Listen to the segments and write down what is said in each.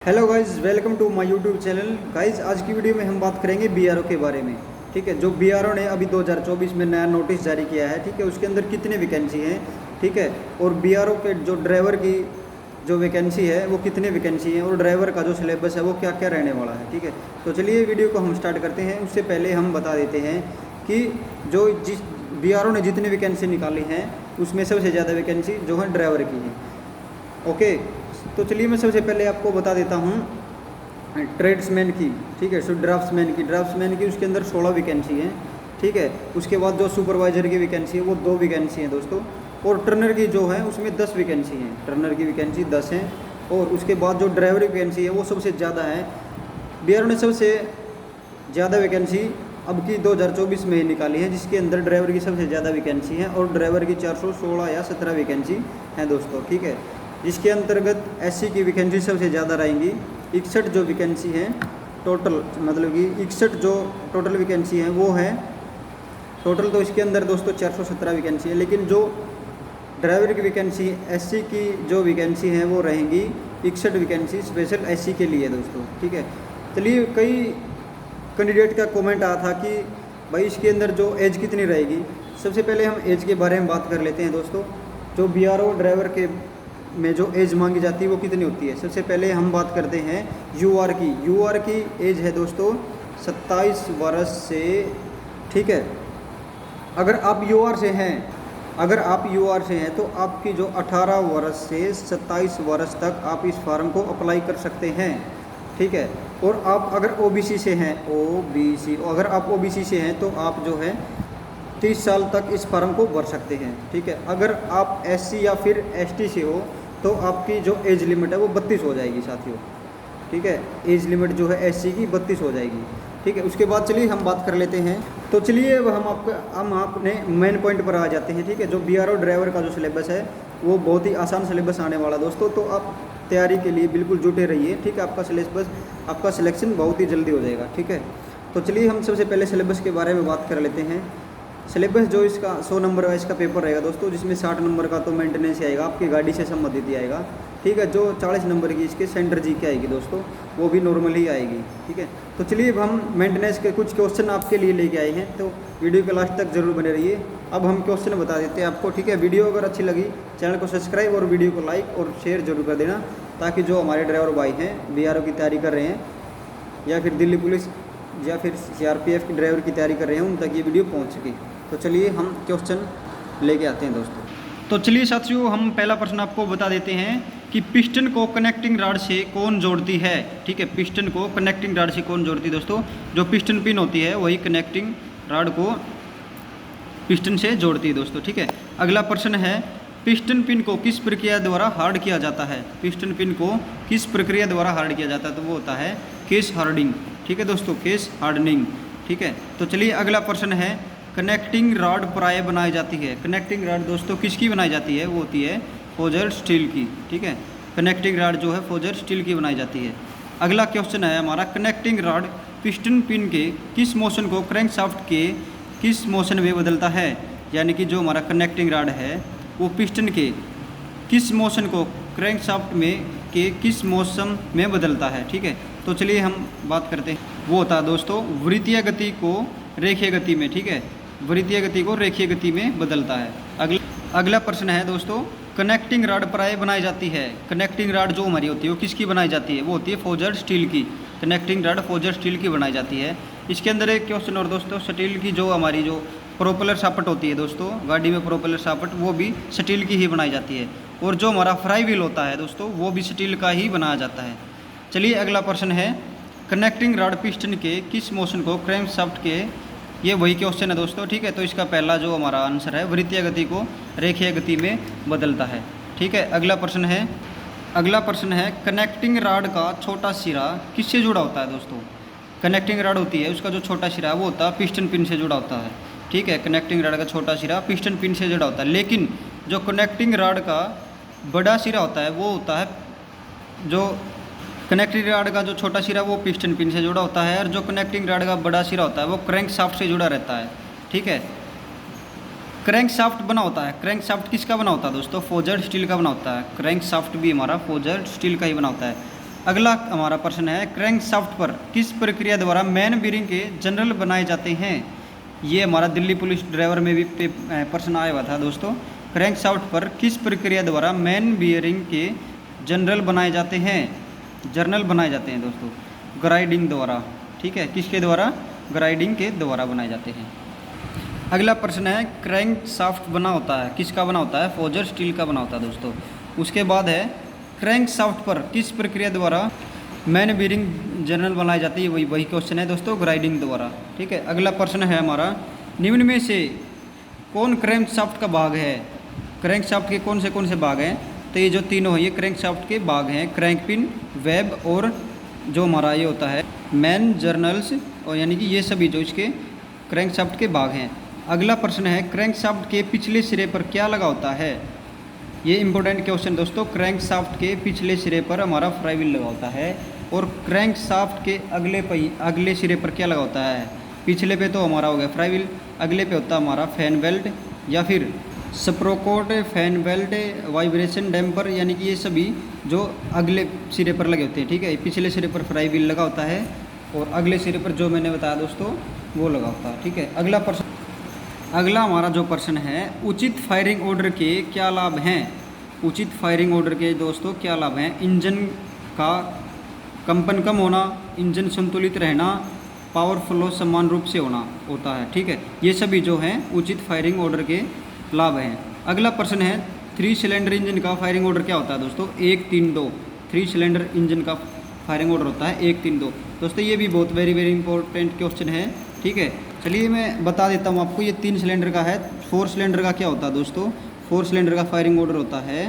Hello guys, welcome to my YouTube channel. Guys, आज की video में हम बात करेंगे बीआरओ के बारे में। ठीक है, जो बीआरओ ने अभी 2024 में नया नोटिस जारी किया है, ठीक है, उसके अंदर कितने वैकेंसी हैं, ठीक है, और बीआरओ के जो ड्राइवर की जो वैकेंसी है वो कितने वैकेंसी हैं, और ड्राइवर का जो सिलेबस है वो क्या क्या रहने वाला है। ठीक है, तो चलिए वीडियो को हम स्टार्ट करते हैं। उससे पहले हम बता देते हैं कि जो जिस बीआरओ ने जितनी वैकेंसी निकाली हैं उसमें सबसे ज़्यादा वैकेंसी जो है ड्राइवर की है। ओके, तो चलिए मैं सबसे पहले आपको बता देता हूँ ट्रेड्समैन की। ठीक है, सो ड्राफ्ट्समैन की उसके अंदर 16 वैकेंसी हैं। ठीक है, उसके बाद जो सुपरवाइज़र की वैकेंसी है वो 2 वैकेंसी हैं दोस्तों, और टर्नर की जो है उसमें 10 वैकेंसी हैं। टर्नर की वैकेंसी 10 हैं, और उसके बाद जो ड्राइवर की वैकेंसी है वो सबसे ज़्यादा है। बीआरओ ने सबसे ज़्यादा वैकेंसी अब की 2024 में ही निकाली है, जिसके अंदर ड्राइवर की सबसे ज़्यादा वैकेंसी है, और ड्राइवर की 416 या 17 वैकेंसी हैं दोस्तों। ठीक है, जिसके अंतर्गत एससी की वैकेंसी सबसे ज़्यादा रहेंगी। 61 जो वैकेंसी हैं टोटल, मतलब कि 61 जो टोटल वैकेंसी हैं वो है टोटल, तो इसके अंदर दोस्तों 417 वैकेंसी है। लेकिन जो ड्राइवर की वैकेंसी एससी की जो वैकेंसी है वो रहेंगी 61 वैकेंसी स्पेशल एससी के लिए दोस्तों। ठीक है, चलिए, कई कैंडिडेट का कमेंट आया था कि भाई इसके अंदर जो एज कितनी रहेगी। सबसे पहले हम एज के बारे में बात कर लेते हैं दोस्तों। जो बीआरओ ड्राइवर के में जो एज मांगी जाती है वो कितनी होती है। सबसे पहले हम बात करते हैं यूआर की। यूआर की एज है दोस्तों 27 वर्ष से। ठीक है, अगर आप यूआर से हैं तो आपकी जो 18 वर्ष से 27 वर्ष तक आप इस फार्म को अप्लाई कर सकते हैं। ठीक है, और आप अगर ओबीसी से हैं, अगर आप ओबीसी से हैं तो आप जो है 30 साल तक इस फार्म को भर सकते हैं। ठीक है, अगर आप एससी या फिर एसटी से हो तो आपकी जो एज लिमिट है वो 32 हो जाएगी साथियों। ठीक है, एज लिमिट जो है एससी की 32 हो जाएगी। ठीक है, उसके बाद चलिए हम बात कर लेते हैं। तो चलिए अब हम अपने मेन पॉइंट पर आ जाते हैं। ठीक है, जो बीआरओ ड्राइवर का जो सिलेबस है वो बहुत ही आसान सिलेबस आने वाला दोस्तों, तो आप तैयारी के लिए बिल्कुल जुटे रहिए। ठीक है, आपका सिलेक्शन बहुत ही जल्दी हो जाएगा। ठीक है, तो चलिए हम सबसे पहले सिलेबस के बारे में बात कर लेते हैं। सिलेबस जो इसका 100 नंबर का इसका पेपर रहेगा दोस्तों, जिसमें 60 नंबर का तो मेंटेनेंस आएगा, आपकी गाड़ी से संबंधित ही आएगा। ठीक है, जो 40 नंबर की इसके सेंटर जी के आएगी दोस्तों, वो भी नॉर्मल ही आएगी। ठीक है, तो चलिए अब हम मेंटेनेंस के कुछ क्वेश्चन आपके लिए लेके आए हैं, तो वीडियो के लास्ट तक जरूर बने रहिए। अब हम क्वेश्चन बता देते हैं आपको। ठीक है, वीडियो अगर अच्छी लगी चैनल को सब्सक्राइब और वीडियो को लाइक और शेयर जरूर कर देना, ताकि जो हमारे ड्राइवर भाई हैं बीआरओ की तैयारी कर रहे हैं या फिर दिल्ली पुलिस या फिर सीआरपीएफ की ड्राइवर की तैयारी कर रहे हैं उन तक ये वीडियो पहुँच सके। तो चलिए हम क्वेश्चन लेके आते हैं दोस्तों। तो चलिए साथियों, हम पहला प्रश्न आपको बता देते हैं कि पिस्टन को कनेक्टिंग रॉड से कौन जोड़ती है। ठीक है, पिस्टन को कनेक्टिंग रॉड से कौन जोड़ती है दोस्तों। जो पिस्टन पिन होती है वही कनेक्टिंग रॉड को पिस्टन से जोड़ती है दोस्तों। ठीक है, अगला प्रश्न है पिस्टन पिन को किस प्रक्रिया द्वारा हार्ड किया जाता है। पिस्टन पिन को किस प्रक्रिया द्वारा हार्ड किया जाता है, तो वो होता है केस हार्डनिंग। ठीक है दोस्तों, केस हार्डनिंग। ठीक है, तो चलिए अगला प्रश्न है कनेक्टिंग रॉड प्राय बनाई जाती है। कनेक्टिंग रॉड दोस्तों किसकी बनाई जाती है, वो होती है फोर्जड स्टील की। ठीक है, कनेक्टिंग रॉड जो है फोर्जड स्टील की बनाई जाती है। अगला क्वेश्चन है हमारा कनेक्टिंग रॉड पिस्टन पिन के किस मोशन को क्रैंकशाफ्ट के किस मोशन में बदलता है। यानी कि जो हमारा कनेक्टिंग रॉड है वो पिस्टन के किस मोशन को क्रैंकशाफ्ट में के किस मोशन में बदलता है। ठीक है, तो चलिए हम बात करते हैं। वो होता है दोस्तों वृत्तीय गति को रेखीय गति में। ठीक है, वृत्तीय गति को रेखीय गति में बदलता है। अगला प्रश्न है दोस्तों कनेक्टिंग रॉड प्राय बनाई जाती है। कनेक्टिंग रॉड जो हमारी होती है वो किसकी बनाई जाती है, वो होती है फोर्जड स्टील की। कनेक्टिंग रॉड फोर्जड स्टील की बनाई जाती है। इसके अंदर एक क्वेश्चन और दोस्तों, स्टील की जो हमारी जो प्रोपेलर शाफ्ट होती है दोस्तों, गाड़ी में प्रोपेलर शाफ्ट वो भी स्टील की ही बनाई जाती है। और जो हमारा फ्राई व्हील होता है दोस्तों वो भी स्टील का ही बनाया जाता है। चलिए अगला प्रश्न है कनेक्टिंग रॉड पिस्टन के किस मोशन को क्रैंकशाफ्ट के, ये वही क्वेश्चन है दोस्तों। ठीक है, तो इसका पहला जो हमारा आंसर है वृत्तीय गति को रेखीय गति में बदलता है। ठीक है, अगला प्रश्न है कनेक्टिंग रॉड का छोटा सिरा किससे जुड़ा होता है दोस्तों। कनेक्टिंग रॉड होती है उसका जो छोटा सिरा है वो होता है पिस्टन पिन से जुड़ा होता है। ठीक है, कनेक्टिंग रॉड का छोटा सिरा पिस्टन पिन से जुड़ा होता है। लेकिन जो कनेक्टिंग रॉड का बड़ा सिरा होता है वो होता है, जो कनेक्टिंग रॉड का जो छोटा सिरा वो पिस्टन पिन से जुड़ा होता है, और जो कनेक्टिंग रॉड का बड़ा सिरा होता है वो क्रैंकशाफ्ट से जुड़ा रहता है। ठीक है, क्रैंकशाफ्ट बना होता है। क्रैंकशाफ्ट किसका बना होता है दोस्तों, फोर्जड स्टील का बना होता है। क्रैंकशाफ्ट भी हमारा फोर्जड स्टील का ही बना होता है। अगला हमारा प्रश्न है क्रैंक शाफ्ट पर किस प्रक्रिया द्वारा मेन बीरिंग के जनरल बनाए जाते हैं। ये हमारा दिल्ली पुलिस ड्राइवर में भी प्रश्न आया हुआ था दोस्तों। क्रैंक शाफ्ट पर किस प्रक्रिया द्वारा मेन बीयरिंग के जनरल बनाए जाते हैं, जर्नल बनाए जाते हैं दोस्तों, ग्राइंडिंग द्वारा। ठीक है, किसके द्वारा, ग्राइंडिंग के द्वारा बनाए जाते हैं। अगला प्रश्न है क्रैंक शाफ्ट बना होता है, किसका बना होता है, फोर्जर स्टील का बना होता है दोस्तों। उसके बाद है क्रैंक शाफ्ट पर किस प्रक्रिया द्वारा मैन बीरिंग जनरल बनाई जाती है, वही क्वेश्चन है दोस्तों, ग्राइंडिंग द्वारा। ठीक है, अगला प्रश्न है हमारा निम्न में से कौन क्रैंक शाफ्ट का भाग है। क्रैंक शाफ्ट के कौन से भाग हैं, तो ये जो तीनों है ये क्रैंक शाफ्ट के भाग हैं, क्रैंक पिन, वेब और जो हमारा ये होता है मैन जर्नल्स, और यानी कि ये सभी जो इसके क्रैंक शाफ्ट के भाग हैं। अगला प्रश्न है क्रैंक शाफ्ट के पिछले सिरे पर क्या लगा होता है। ये इंपॉर्टेंट क्वेश्चन दोस्तों, क्रैंक शाफ्ट के पिछले सिरे पर हमारा फ्लाई व्हील लगा होता है, और क्रैंक शाफ्ट के अगले सिरे पर क्या लगा होता है। पिछले पे तो हमारा हो गया फ्लाई व्हील, अगले पे होता है हमारा फैन बेल्ट या फिर स्प्रोकोट, फैन बेल्ट, वाइब्रेशन डैम्पर, यानी कि ये सभी जो अगले सिरे पर लगे होते हैं। ठीक है, पिछले सिरे पर फ्लाई व्हील लगा होता है और अगले सिरे पर जो मैंने बताया दोस्तों वो लगा होता है। ठीक है, अगला हमारा जो प्रश्न है उचित फायरिंग ऑर्डर के क्या लाभ हैं। उचित फायरिंग ऑर्डर के दोस्तों क्या लाभ हैं। इंजन का कंपन कम होना, इंजन संतुलित रहना, पावर फ्लो समान रूप से होना होता है। ठीक है, ये सभी जो हैं उचित फायरिंग ऑर्डर के लाभ हैं। अगला प्रश्न है 3 सिलेंडर इंजन का फायरिंग ऑर्डर क्या होता है दोस्तों, 1 3 2। 3 सिलेंडर इंजन का फायरिंग ऑर्डर होता है 1 3 2 दोस्तों। ये भी बहुत वेरी इंपॉर्टेंट क्वेश्चन है। ठीक है, चलिए मैं बता देता हूँ आपको। ये 3 सिलेंडर का है। 4 सिलेंडर का क्या होता है दोस्तों, 4 सिलेंडर का फायरिंग ऑर्डर होता है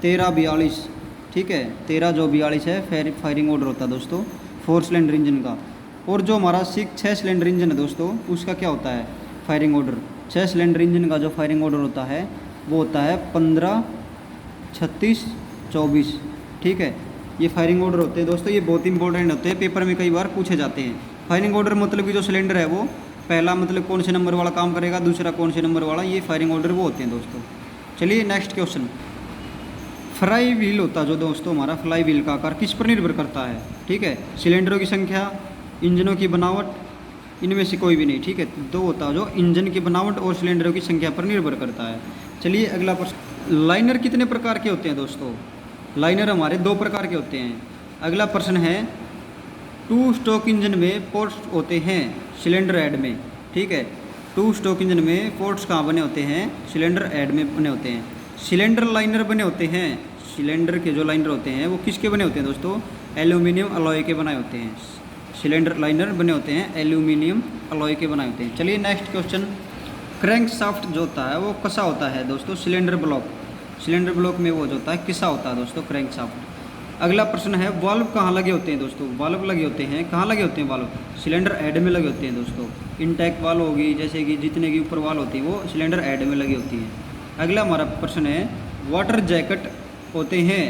13 42। ठीक है, 13 जो 42 है फायरिंग ऑर्डर होता है दोस्तों 4 सिलेंडर इंजन का। और जो हमारा 6 सिलेंडर इंजन है दोस्तों, उसका क्या होता है फायरिंग ऑर्डर। 6 सिलेंडर इंजन का जो फायरिंग ऑर्डर होता है वो होता है 15 36 24। ठीक है, ये फायरिंग ऑर्डर होते हैं दोस्तों, ये बहुत इंपॉर्टेंट होते हैं, पेपर में कई बार पूछे जाते हैं। फायरिंग ऑर्डर मतलब कि जो सिलेंडर है वो पहला मतलब कौन से नंबर वाला काम करेगा, दूसरा कौन से नंबर वाला, ये फायरिंग ऑर्डर वो होते हैं दोस्तों। चलिए नेक्स्ट क्वेश्चन, फ्लाई व्हील होता है जो दोस्तों हमारा फ्लाई व्हील का आकार किस पर निर्भर करता है। ठीक है, सिलेंडरों की संख्या, इंजनों की बनावट, इनमें से कोई भी नहीं। ठीक है, दो होता है जो इंजन की बनावट और सिलेंडरों की संख्या पर निर्भर करता है। चलिए अगला प्रश्न, लाइनर कितने प्रकार के होते हैं दोस्तों। लाइनर हमारे 2 प्रकार के होते हैं। अगला प्रश्न है 2 स्ट्रोक इंजन में पोर्ट्स होते हैं सिलेंडर हेड में। ठीक है, 2 स्ट्रोक इंजन में पोर्ट्स कहाँ बने होते हैं, सिलेंडर हेड में बने होते हैं। सिलेंडर लाइनर बने होते हैं, सिलेंडर के जो लाइनर होते हैं वो किसके बने होते हैं दोस्तों, एल्यूमिनियम अलॉय के बनाए होते हैं। सिलेंडर लाइनर बने होते हैं एल्यूमिनियम अलॉय के बनाए होते हैं। चलिए नेक्स्ट क्वेश्चन, क्रैंक शाफ्ट जो होता है वो कसा होता है दोस्तों, सिलेंडर ब्लॉक। सिलेंडर ब्लॉक में वो जो होता है किसा होता है दोस्तों क्रैंक शाफ्ट। अगला प्रश्न है वाल्व कहाँ लगे होते हैं दोस्तों। वाल्व लगे होते हैं, कहाँ लगे होते हैं वाल्व, सिलेंडर हेड में लगे होते हैं दोस्तों। इनटेक वाल्व होगी, जैसे कि जितने की ऊपर वाल्व होती है वो सिलेंडर हेड में लगी होती है। अगला हमारा प्रश्न है वाटर जैकेट होते हैं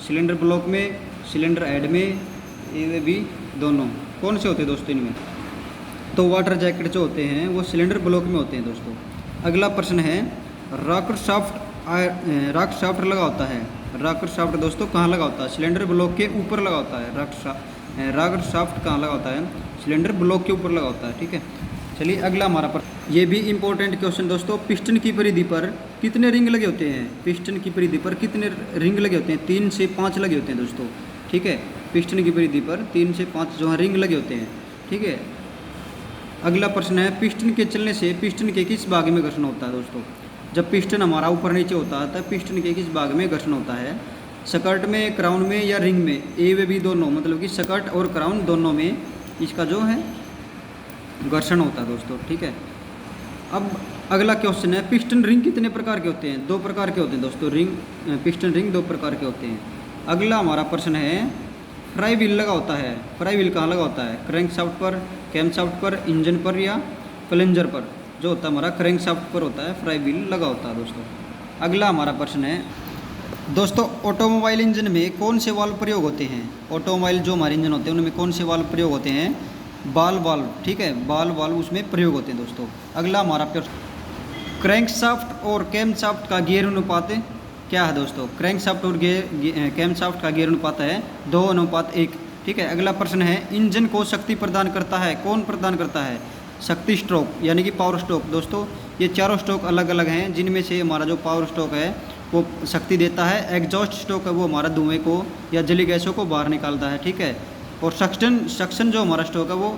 सिलेंडर ब्लॉक में, सिलेंडर हेड में, ये भी दोनों कौन से होते हैं दोस्तों इनमें, तो वाटर जैकेट जो होते हैं वो सिलेंडर ब्लॉक में होते हैं दोस्तों। अगला प्रश्न है रॉकर शाफ्ट लगा होता है। रॉकर शाफ्ट दोस्तों कहाँ लगा होता है, सिलेंडर ब्लॉक के ऊपर लगा होता है। रॉकर शाफ्ट कहाँ लगा होता है, सिलेंडर ब्लॉक के ऊपर लगा होता है। ठीक है, चलिए अगला हमारा प्रश्न, ये भी इंपॉर्टेंट क्वेश्चन दोस्तों, पिस्टन की परिधि पर कितने रिंग लगे होते हैं। पिस्टन की परिधि पर कितने रिंग लगे होते हैं, 3 से 5 लगे होते हैं दोस्तों। ठीक है, पिस्टन की परिधि पर 3 से 5 जो है रिंग लगे होते हैं। ठीक है, अगला प्रश्न है पिस्टन के चलने से पिस्टन के किस भाग में घर्षण होता है दोस्तों। जब पिस्टन हमारा ऊपर नीचे होता है तब पिस्टन के किस भाग में घर्षण होता है, स्कर्ट में, क्राउन में या रिंग में, ए व बी दोनों, मतलब कि स्कर्ट और क्राउन दोनों में इसका जो है घर्षण होता है दोस्तों। ठीक है, अब अगला क्वेश्चन है पिस्टन रिंग कितने प्रकार के होते हैं, 2 प्रकार के होते हैं दोस्तों। रिंग पिस्टन रिंग 2 प्रकार के होते हैं। अगला हमारा प्रश्न है फ्लाई व्हील लगा होता है। फ्लाई व्हील कहाँ लगा होता है, क्रैंक शाफ्ट पर, कैम शाफ्ट पर, इंजन पर या प्लंजर पर। जो होता है हमारा क्रैंक शाफ्ट पर होता है फ्लाई व्हील लगा होता है दोस्तों। अगला हमारा प्रश्न है दोस्तों ऑटोमोबाइल इंजन में कौन से वाल्व प्रयोग होते हैं। ऑटोमोबाइल जो हमारे इंजन होते हैं उनमें कौन से वाल्व प्रयोग होते हैं, बाल वाल्व। ठीक है, बाल वाल्व उसमें प्रयोग होते हैं दोस्तों। अगला हमारा प्रश्न क्रैंक शाफ्ट और कैम शाफ्ट का गियर अनुपात क्या है दोस्तों, क्रैंक शाफ्ट और कैम शाफ्ट का गियर अनुपात है 2:1। ठीक है, अगला प्रश्न है इंजन को शक्ति प्रदान करता है, कौन प्रदान करता है? शक्ति स्ट्रोक यानी कि पावर स्ट्रोक। दोस्तों ये चारों स्ट्रोक अलग अलग हैं, जिनमें से हमारा जो पावर स्ट्रोक है वो शक्ति देता है, एग्जॉस्ट स्ट्रोक है वो हमारा धुएं को या जली गैसों को बाहर निकालता है। ठीक है, और सक्शन जो हमारा स्ट्रोक है वो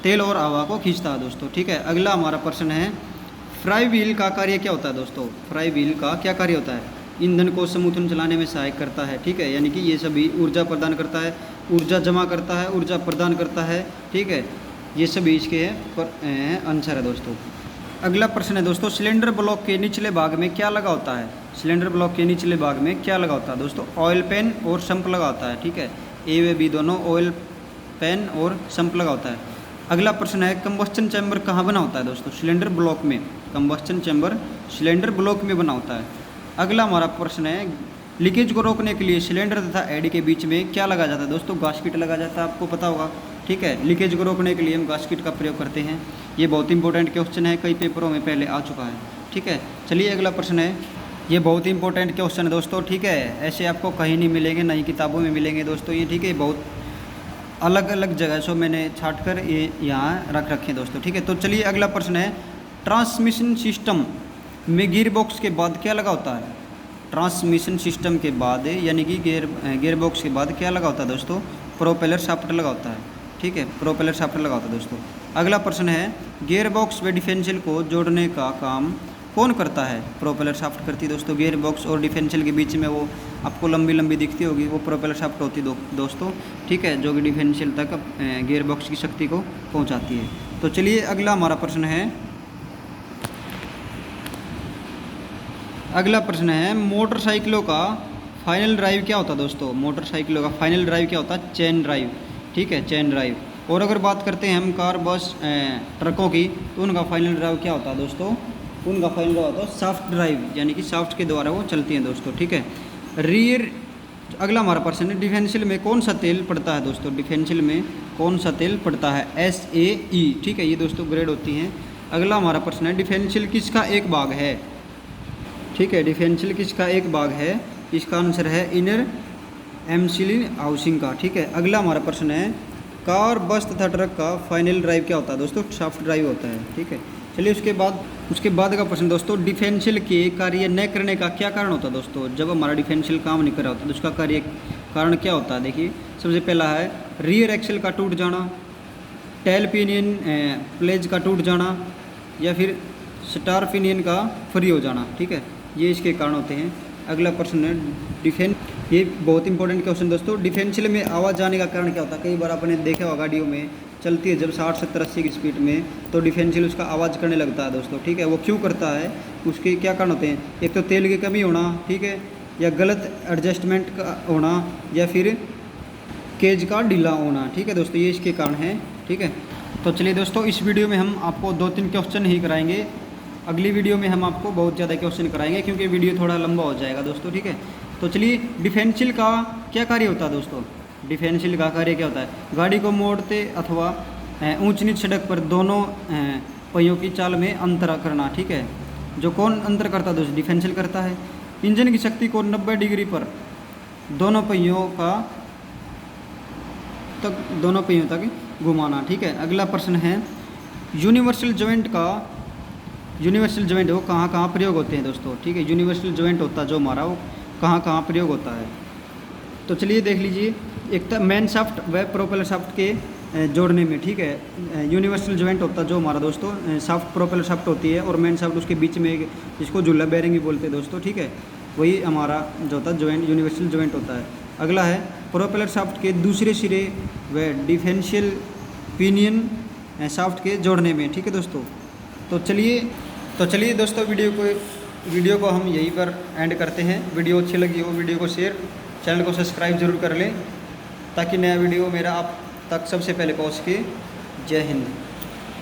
तेल और हवा को खींचता है दोस्तों। ठीक है, अगला हमारा प्रश्न है फ्राई व्हील का कार्य क्या होता है? दोस्तों फ्राई व्हील का क्या कार्य होता है? ईंधन को समूथन चलाने में सहायक करता है। ठीक है, यानी कि ये सभी ऊर्जा प्रदान करता है, ऊर्जा जमा करता है, ऊर्जा प्रदान करता है। ठीक है, ये सभी इसके आंसर है दोस्तों। अगला प्रश्न है दोस्तों सिलेंडर ब्लॉक के निचले भाग में क्या लगा होता है? सिलेंडर ब्लॉक के निचले भाग में क्या लगा होता है दोस्तों? ऑयल पेन और संप लगा होता है। ठीक है, ए व बी दोनों ऑयल पेन और संप लगा होता है। अगला प्रश्न है कंबस्टन चैम्बर कहाँ बना होता है? दोस्तों सिलेंडर ब्लॉक में। कंबस्टन चैम्बर सिलेंडर ब्लॉक में बना होता है। अगला हमारा प्रश्न है लीकेज को रोकने के लिए सिलेंडर तथा एडी के बीच में क्या लगा जाता है? दोस्तों गास्केट लगा जाता है, आपको पता होगा। ठीक है, लीकेज को रोकने के लिए हम गास्केट का प्रयोग करते हैं। ये बहुत इंपॉर्टेंट क्वेश्चन है, कई पेपरों में पहले आ चुका है। ठीक है, चलिए अगला प्रश्न है, ये बहुत इंपॉर्टेंट क्वेश्चन है दोस्तों। ठीक है, ऐसे आपको कहीं नहीं मिलेंगे, ना ही किताबों में मिलेंगे दोस्तों ये। ठीक है, बहुत अलग अलग जगह से मैंने छाट कर ये यहाँ रख रखे हैं दोस्तों। ठीक है, तो चलिए अगला प्रश्न है ट्रांसमिशन सिस्टम में गियर बॉक्स के बाद क्या लगा होता है? ट्रांसमिशन सिस्टम के बाद यानी कि गियर बॉक्स के बाद क्या लगा होता है दोस्तों? प्रोपेलर शाफ्ट लगा होता है। ठीक है, प्रोपेलर शाफ्ट लगा होता है दोस्तों। अगला प्रश्न है गियर बॉक्स व डिफरेंशियल को जोड़ने का काम कौन करता है? प्रोपेलर शाफ्ट करती है दोस्तों। गियर बॉक्स और डिफरेंशियल के बीच में वो आपको लंबी लंबी दिखती होगी, वो प्रोपेलर शाफ्ट होती है दोस्तों। ठीक है, जो कि डिफरेंशियल तक गियर बॉक्स की शक्ति को पहुंचाती है। तो चलिए अगला हमारा प्रश्न है, अगला प्रश्न है मोटरसाइकिलों का फाइनल ड्राइव क्या होता है? दोस्तों मोटरसाइकिलों का फाइनल ड्राइव क्या होता है? Chain drive. ठीक है, चेन ड्राइव। और अगर बात करते हैं हम कार बस ट्रकों की, तो उनका फाइनल ड्राइव क्या होता है दोस्तों? उनका फाइनल ड्राइव होता है शाफ्ट ड्राइव, यानी कि शाफ्ट के द्वारा वो चलती हैं दोस्तों। ठीक है, रियर। अगला हमारा प्रश्न है डिफरेंशियल में कौन सा तेल पड़ता है? दोस्तों डिफरेंशियल में कौन सा तेल पड़ता है? SAE। ठीक है, ये दोस्तों ग्रेड होती हैं। अगला हमारा प्रश्न है डिफरेंशियल किसका एक भाग है? ठीक है, डिफरेंशियल किसका एक भाग है? इसका आंसर है इनर एमसिलिन हाउसिंग का। ठीक है, अगला हमारा प्रश्न है कार बस तथा ट्रक का फाइनल ड्राइव क्या होता है? दोस्तों शाफ्ट ड्राइव होता है। ठीक है, चलिए उसके बाद का प्रश्न दोस्तों डिफरेंशियल के कार्य न करने का क्या कारण होता है? दोस्तों जब हमारा डिफरेंशियल काम नहीं कर रहा होता तो उसका कारण क्या होता है? देखिए सबसे पहला है रियर एक्सल का टूट जाना, टेल पिनियन प्लेज का टूट जाना, या फिर स्टार पिनियन का फ्री हो जाना। ठीक है, ये इसके कारण होते हैं। अगला प्रश्न है ये बहुत इंपॉर्टेंट क्वेश्चन दोस्तों, डिफरेंशियल में आवाज़ जाने का कारण क्या होता है? कई बार आपने देखा होगा गाड़ियों में चलती है जब 60, 70, 80 की स्पीड में, तो डिफरेंशियल उसका आवाज़ करने लगता है दोस्तों। ठीक है, वो क्यों करता है? उसके क्या कारण होते हैं? एक तो तेल की कमी होना, ठीक है, या गलत एडजस्टमेंट का होना, या फिर केज का ढीला होना। ठीक है दोस्तों, ये इसके कारण हैं। ठीक है, तो चलिए दोस्तों इस वीडियो में हम आपको 2-3 क्वेश्चन ही कराएंगे। अगली वीडियो में हम आपको बहुत ज़्यादा क्वेश्चन कराएंगे क्योंकि वीडियो थोड़ा लंबा हो जाएगा दोस्तों। ठीक है, तो चलिए डिफरेंशियल का क्या कार्य होता है दोस्तों? डिफरेंशियल का कार्य क्या होता है? गाड़ी को मोड़ते अथवा ऊंच नीच सड़क पर दोनों पहियों की चाल में अंतर करना। ठीक है, जो कौन अंतर करता है दोस्तों? डिफरेंशियल करता है। इंजन की शक्ति को 90 डिग्री पर दोनों पहियों तक घुमाना। ठीक है, अगला प्रश्न है यूनिवर्सल जॉइंट वो कहाँ कहाँ प्रयोग होते हैं दोस्तों? ठीक है, यूनिवर्सल जॉइंट होता है जो हमारा, वो कहाँ कहाँ प्रयोग होता है? तो चलिए देख लीजिए, एक तो मेन शाफ्ट व प्रोपेलर शाफ्ट के जोड़ने में। ठीक है, यूनिवर्सल जॉइंट होता है जो हमारा दोस्तों शाफ्ट प्रोपेलर शाफ्ट होती है, और मेन शाफ्ट उसके बीच में जिसको झूला बेरिंग भी बोलते हैं दोस्तों। ठीक है, वही हमारा जो होता है जॉइंट, यूनिवर्सल जॉइंट होता है। अगला है प्रोपेलर शाफ्ट के दूसरे सिरे व डिफरेंशियल पिनियन शाफ्ट के जोड़ने में। ठीक है दोस्तों, तो चलिए दोस्तों वीडियो को हम यहीं पर एंड करते हैं। वीडियो अच्छी लगी हो वीडियो को शेयर, चैनल को सब्सक्राइब जरूर कर लें ताकि नया वीडियो मेरा आप तक सबसे पहले पहुंच के। जय हिंद।